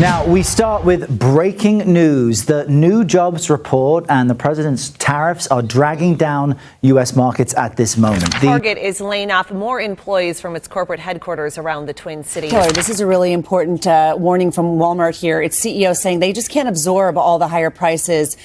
Now, we start with breaking news. The new jobs report and the president's tariffs are dragging down U.S. markets at this moment. Target is laying off more employees from its corporate headquarters around the Twin Cities. Kelly, this is a really important warning from Walmart here. Its CEO saying they just can't absorb all the higher prices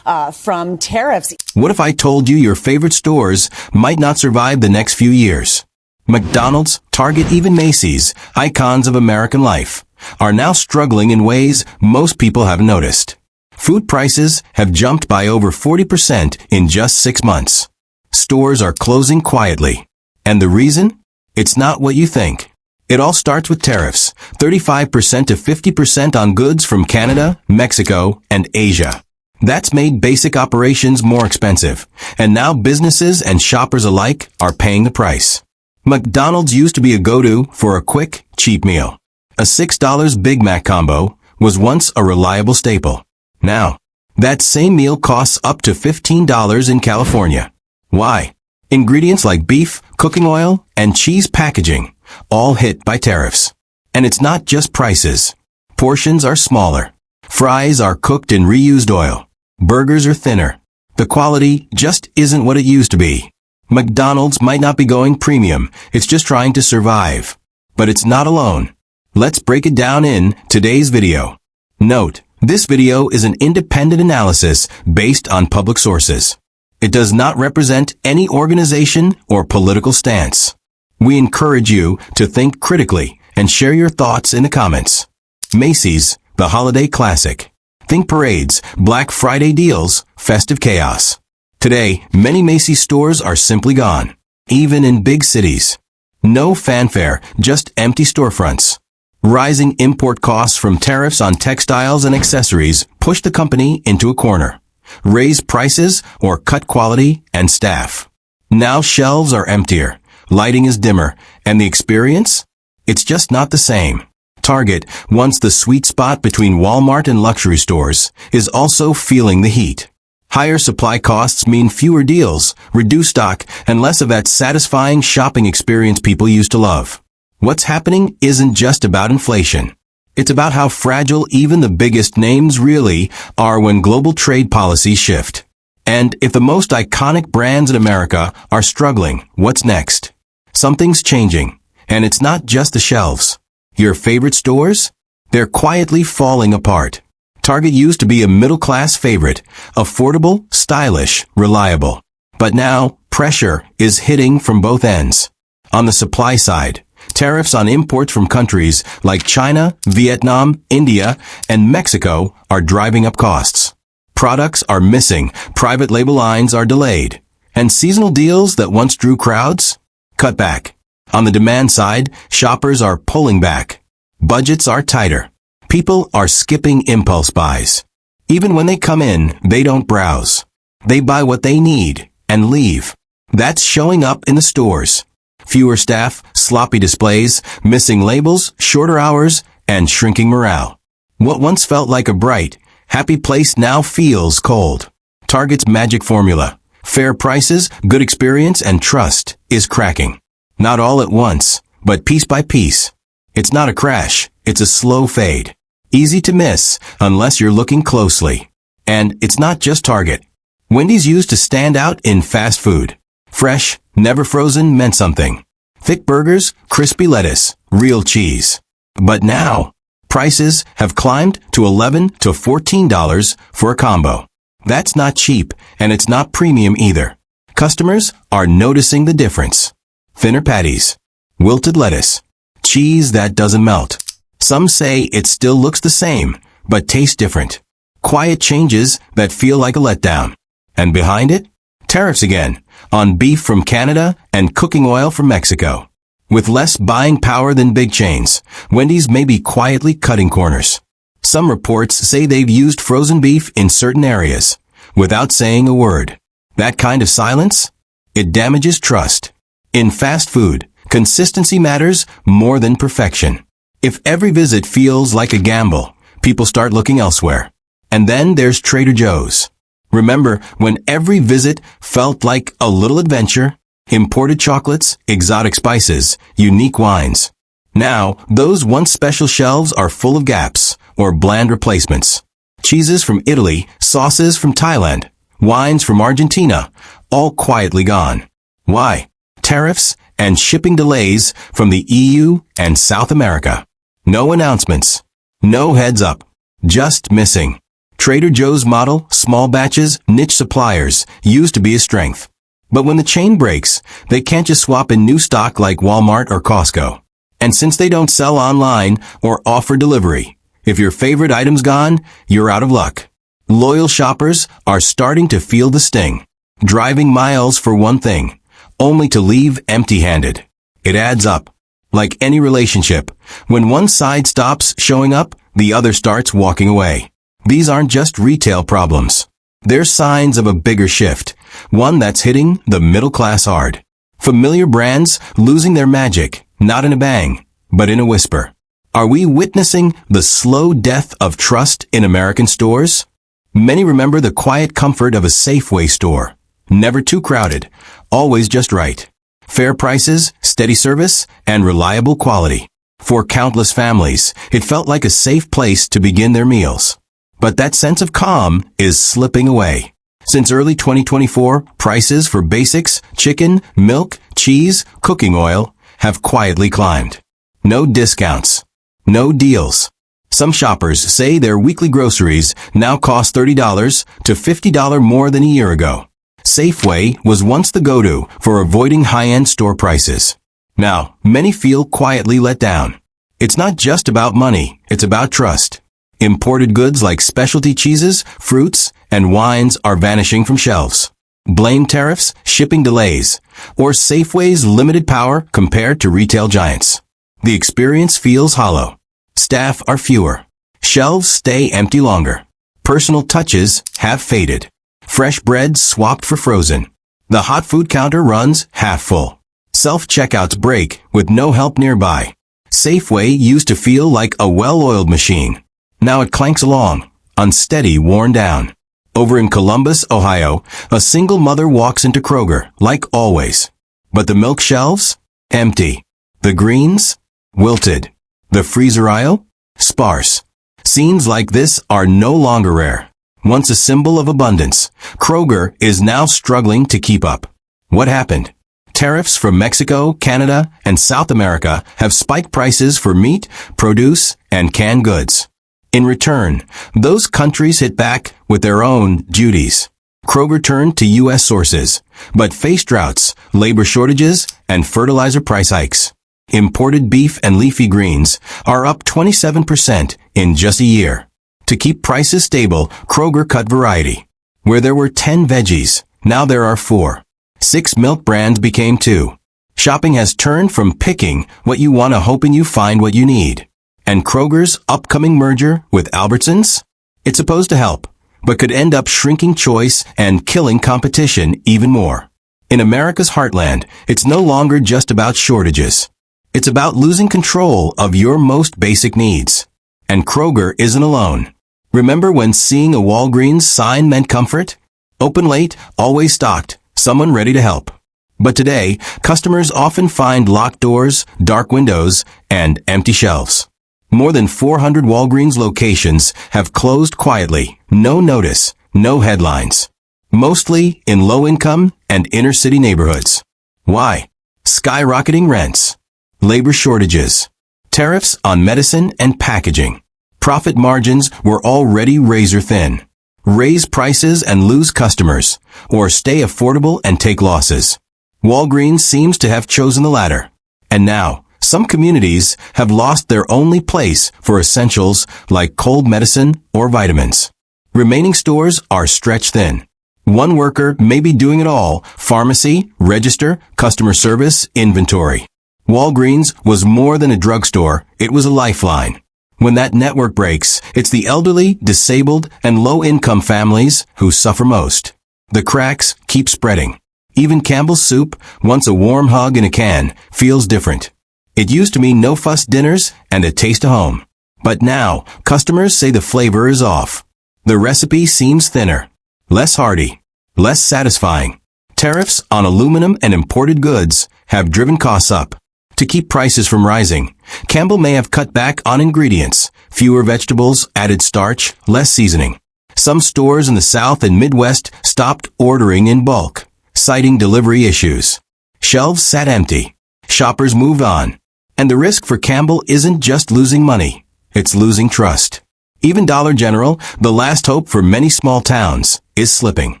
from tariffs. What if I told you your favorite stores might not survive the next few years? McDonald's, Target, even Macy's, icons of American life, are now struggling in ways most people haven't noticed. Food prices have jumped by over 40% in just 6 months. Stores are closing quietly. And the reason? It's not what you think. It all starts with tariffs, 35% to 50% on goods from Canada, Mexico, and Asia. That's made basic operations more expensive, and now businesses and shoppers alike are paying the price. McDonald's used to be a go-to for a quick, cheap meal. A $6 Big Mac combo was once a reliable staple. Now, that same meal costs up to $15 in California. Why? Ingredients like beef, cooking oil, and cheese packaging, all hit by tariffs. And it's not just prices. Portions are smaller. Fries are cooked in reused oil. Burgers are thinner. The quality just isn't what it used to be. McDonald's might not be going premium, it's just trying to survive. But it's not alone. Let's break it down in today's video. Note, this video is an independent analysis based on public sources. It does not represent any organization or political stance. We encourage you to think critically and share your thoughts in the comments. Macy's, the holiday classic. Think parades, Black Friday deals, festive chaos. Today, many Macy's stores are simply gone, even in big cities. No fanfare, just empty storefronts. Rising import costs from tariffs on textiles and accessories push the company into a corner. Raise prices or cut quality and staff. Now shelves are emptier, lighting is dimmer, and the experience? It's just not the same. Target, once the sweet spot between Walmart and luxury stores, is also feeling the heat. Higher supply costs mean fewer deals, reduced stock, and less of that satisfying shopping experience people used to love. What's happening isn't just about inflation. It's about how fragile even the biggest names really are when global trade policies shift. And if the most iconic brands in America are struggling, what's next? Something's changing. And it's not just the shelves. Your favorite stores? They're quietly falling apart. Target used to be a middle-class favorite, affordable, stylish, reliable. But now, pressure is hitting from both ends. On the supply side, tariffs on imports from countries like China, Vietnam, India, and Mexico are driving up costs. Products are missing, private label lines are delayed, and seasonal deals that once drew crowds? Cut back. On the demand side, shoppers are pulling back. Budgets are tighter. People are skipping impulse buys. Even when they come in, they don't browse. They buy what they need and leave. That's showing up in the stores. Fewer staff, sloppy displays, missing labels, shorter hours, and shrinking morale. What once felt like a bright, happy place now feels cold. Target's magic formula, fair prices, good experience, and trust, is cracking. Not all at once, but piece by piece. It's not a crash, it's a slow fade. Easy to miss, unless you're looking closely. And it's not just Target. Wendy's used to stand out in fast food. Fresh, never frozen meant something. Thick burgers, crispy lettuce, real cheese. But now, prices have climbed to $11 to $14 for a combo. That's not cheap, and it's not premium either. Customers are noticing the difference. Thinner patties, wilted lettuce, cheese that doesn't melt. Some say it still looks the same, but tastes different. Quiet changes that feel like a letdown. And behind it? Tariffs again, on beef from Canada and cooking oil from Mexico. With less buying power than big chains, Wendy's may be quietly cutting corners. Some reports say they've used frozen beef in certain areas, without saying a word. That kind of silence? It damages trust. In fast food, consistency matters more than perfection. If every visit feels like a gamble, people start looking elsewhere. And then there's Trader Joe's. Remember when every visit felt like a little adventure? Imported chocolates, exotic spices, unique wines. Now, those once special shelves are full of gaps, or bland replacements. Cheeses from Italy, sauces from Thailand, wines from Argentina, all quietly gone. Why? Tariffs and shipping delays from the EU and South America. No announcements. No heads up. Just missing. Trader Joe's model, small batches, niche suppliers, used to be a strength. But when the chain breaks, they can't just swap in new stock like Walmart or Costco. And since they don't sell online or offer delivery, if your favorite item's gone, you're out of luck. Loyal shoppers are starting to feel the sting. Driving miles for one thing, only to leave empty-handed. It adds up. Like any relationship, when one side stops showing up, the other starts walking away. These aren't just retail problems. They're signs of a bigger shift, one that's hitting the middle class hard. Familiar brands losing their magic, not in a bang, but in a whisper. Are we witnessing the slow death of trust in American stores? Many remember the quiet comfort of a Safeway store. Never too crowded, always just right. Fair prices, steady service, and reliable quality. For countless families, it felt like a safe place to begin their meals. But that sense of calm is slipping away. Since early 2024, prices for basics, chicken, milk, cheese, cooking oil, have quietly climbed. No discounts. No deals. Some shoppers say their weekly groceries now cost $30 to $50 more than a year ago. Safeway was once the go-to for avoiding high-end store prices. Now, many feel quietly let down. It's not just about money, it's about trust. Imported goods like specialty cheeses, fruits, and wines are vanishing from shelves. Blame tariffs, shipping delays, or Safeway's limited power compared to retail giants. The experience feels hollow. Staff are fewer. Shelves stay empty longer. Personal touches have faded. Fresh bread swapped for frozen. The hot food counter runs half full. Self-checkouts break with no help nearby. Safeway used to feel like a well-oiled machine. Now it clanks along, unsteady, worn down. Over in Columbus, Ohio, a single mother walks into Kroger, like always. But the milk shelves? Empty. The greens? Wilted. The freezer aisle? Sparse. Scenes like this are no longer rare. Once a symbol of abundance, Kroger is now struggling to keep up. What happened? Tariffs from Mexico, Canada, and South America have spiked prices for meat, produce, and canned goods. In return, those countries hit back with their own duties. Kroger turned to U.S. sources, but faced droughts, labor shortages, and fertilizer price hikes. Imported beef and leafy greens are up 27% in just a year. To keep prices stable, Kroger cut variety. Where there were 10 veggies, now there are 4. 6 milk brands became 2. Shopping has turned from picking what you want to hoping you find what you need. And Kroger's upcoming merger with Albertsons? It's supposed to help, but could end up shrinking choice and killing competition even more. In America's heartland, it's no longer just about shortages. It's about losing control of your most basic needs. And Kroger isn't alone. Remember when seeing a Walgreens sign meant comfort? Open late, always stocked, someone ready to help. But today, customers often find locked doors, dark windows, and empty shelves. More than 400 Walgreens locations have closed quietly, no notice, no headlines. Mostly in low-income and inner-city neighborhoods. Why? Skyrocketing rents, labor shortages, tariffs on medicine and packaging. Profit margins were already razor thin. Raise prices and lose customers, or stay affordable and take losses. Walgreens seems to have chosen the latter. And now, some communities have lost their only place for essentials like cold medicine or vitamins. Remaining stores are stretched thin. One worker may be doing it all: pharmacy, register, customer service, inventory. Walgreens was more than a drugstore, it was a lifeline. When that network breaks, it's the elderly, disabled, and low-income families who suffer most. The cracks keep spreading. Even Campbell's soup, once a warm hug in a can, feels different. It used to mean no-fuss dinners and a taste of home. But now, customers say the flavor is off. The recipe seems thinner, less hearty, less satisfying. Tariffs on aluminum and imported goods have driven costs up. To keep prices from rising, Campbell may have cut back on ingredients, fewer vegetables, added starch, less seasoning. Some stores in the South and Midwest stopped ordering in bulk, citing delivery issues. Shelves sat empty. Shoppers moved on. And the risk for Campbell isn't just losing money, it's losing trust. Even Dollar General, the last hope for many small towns, is slipping.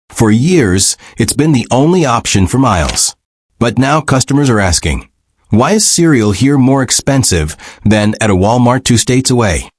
For years, it's been the only option for miles. But now customers are asking, why is cereal here more expensive than at a Walmart 2 states away?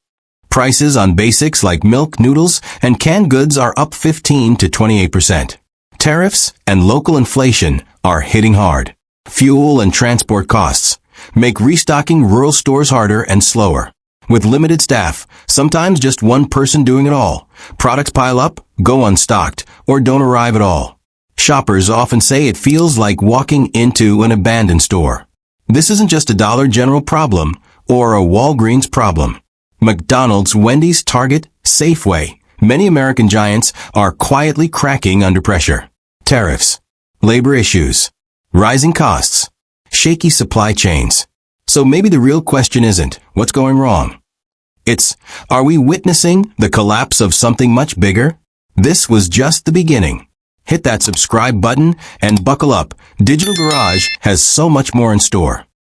Prices on basics like milk, noodles, and canned goods are up 15 to 28%. Tariffs and local inflation are hitting hard. Fuel and transport costs make restocking rural stores harder and slower. With limited staff, sometimes just one person doing it all, products pile up, go unstocked, or don't arrive at all. Shoppers often say it feels like walking into an abandoned store. This isn't just a Dollar General problem or a Walgreens problem. McDonald's, Wendy's, Target, Safeway, many American giants are quietly cracking under pressure. Tariffs, labor issues, rising costs, shaky supply chains. So maybe the real question isn't, what's going wrong? It's, are we witnessing the collapse of something much bigger? This was just the beginning. Hit that subscribe button and buckle up. Digital Garage has so much more in store.